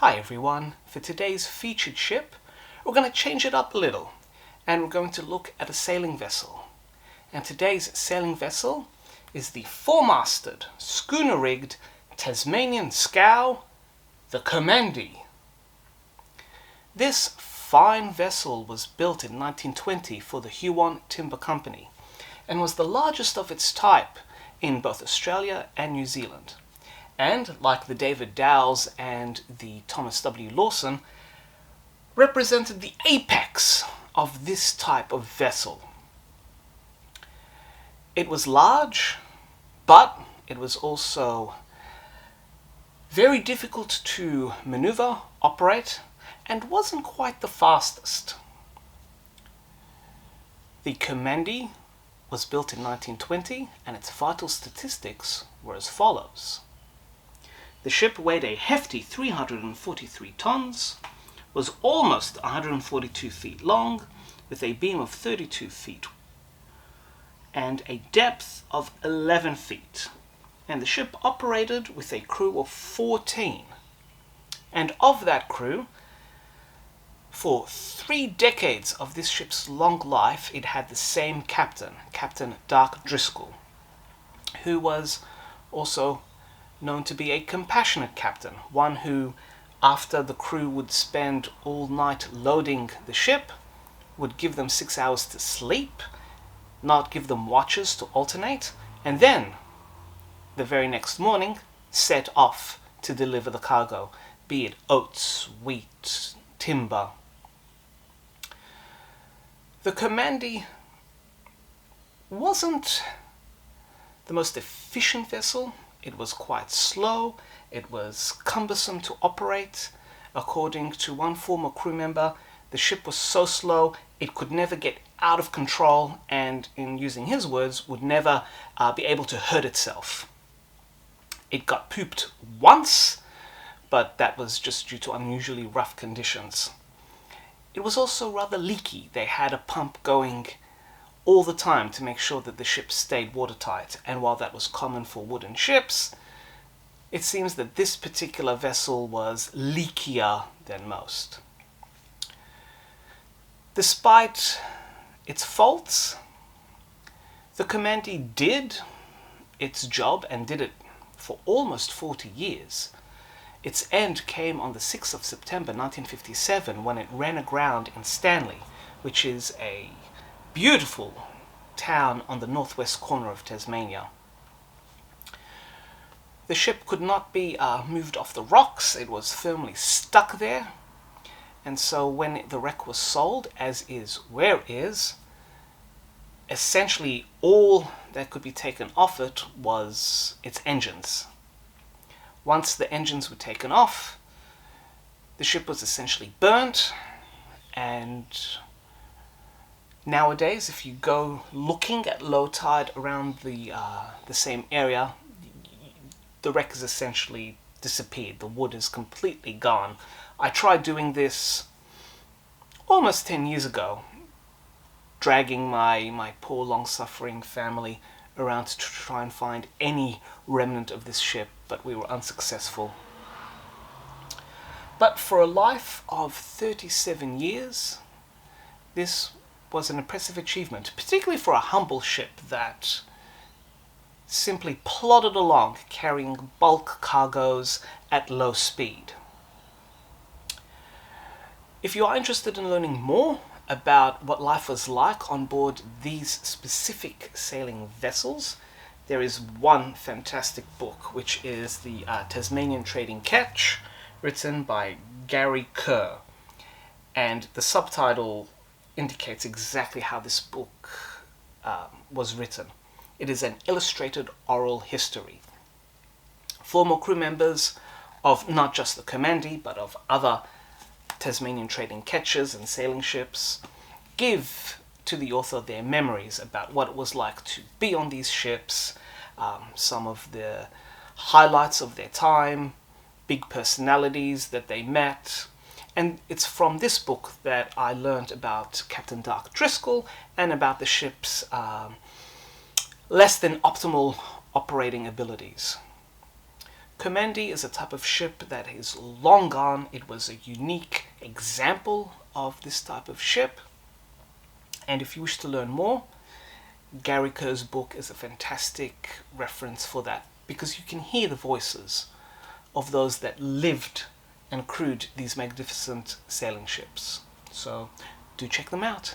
Hi everyone, for today's featured ship we're going to change it up a little and we're going to look at a sailing vessel. And today's sailing vessel is the four-masted, schooner-rigged Tasmanian scow, the Kermandie. This fine vessel was built in 1920 for the Huon Timber Company and was the largest of its type in both Australia and New Zealand. And, like the David Dowes and the Thomas W. Lawson, represented the apex of this type of vessel. It was large, but it was also very difficult to maneuver, operate, and wasn't quite the fastest. The Kermandie was built in 1920, and its vital statistics were as follows. The ship weighed a hefty 343 tons, was almost 142 feet long, with a beam of 32 feet, and a depth of 11 feet. And the ship operated with a crew of 14. And of that crew, for 3 decades of this ship's long life, it had the same captain, Captain Dark Driscoll, who was also known to be a compassionate captain, one who, after the crew would spend all night loading the ship, would give them 6 hours to sleep, not give them watches to alternate, and then, the very next morning, set off to deliver the cargo, be it oats, wheat, timber. The Kermandie wasn't the most efficient vessel. It was quite slow, it was cumbersome to operate. According to one former crew member, the ship was so slow it could never get out of control and, in using his words, would never be able to hurt itself. It got pooped once, but that was just due to unusually rough conditions. It was also rather leaky. They had a pump going all the time to make sure that the ship stayed watertight, and while that was common for wooden ships, it seems that this particular vessel was leakier than most. Despite its faults, the Kermandie did its job and did it for almost 40 years. Its end came on the 6th of September 1957 when it ran aground in Stanley, which is a beautiful town on the northwest corner of Tasmania. The ship could not be moved off the rocks. It was firmly stuck there, and so when the wreck was sold, as is where is, essentially all that could be taken off it was its engines. Once the engines were taken off, the ship was essentially burnt, and nowadays, if you go looking at low tide around the same area, the wreck has essentially disappeared. The wood is completely gone. I tried doing this almost 10 years ago, dragging my poor long-suffering family around to try and find any remnant of this ship, but we were unsuccessful. But for a life of 37 years, this was an impressive achievement, particularly for a humble ship that simply plodded along, carrying bulk cargoes at low speed. If you are interested in learning more about what life was like on board these specific sailing vessels, there is one fantastic book, which is the Tasmanian Trading Catch, written by Gary Kerr, and the subtitle indicates exactly how this book was written. It is an illustrated oral history. Former crew members of not just the Kermandie, but of other Tasmanian trading catches and sailing ships give to the author their memories about what it was like to be on these ships, some of the highlights of their time, big personalities that they met. And it's from this book that I learned about Captain Dark Driscoll and about the ship's less than optimal operating abilities. Kermandie is a type of ship that is long gone. It was a unique example of this type of ship. And if you wish to learn more, Gary Kerr's book is a fantastic reference for that, because you can hear the voices of those that lived and crewed these magnificent sailing ships. So do check them out.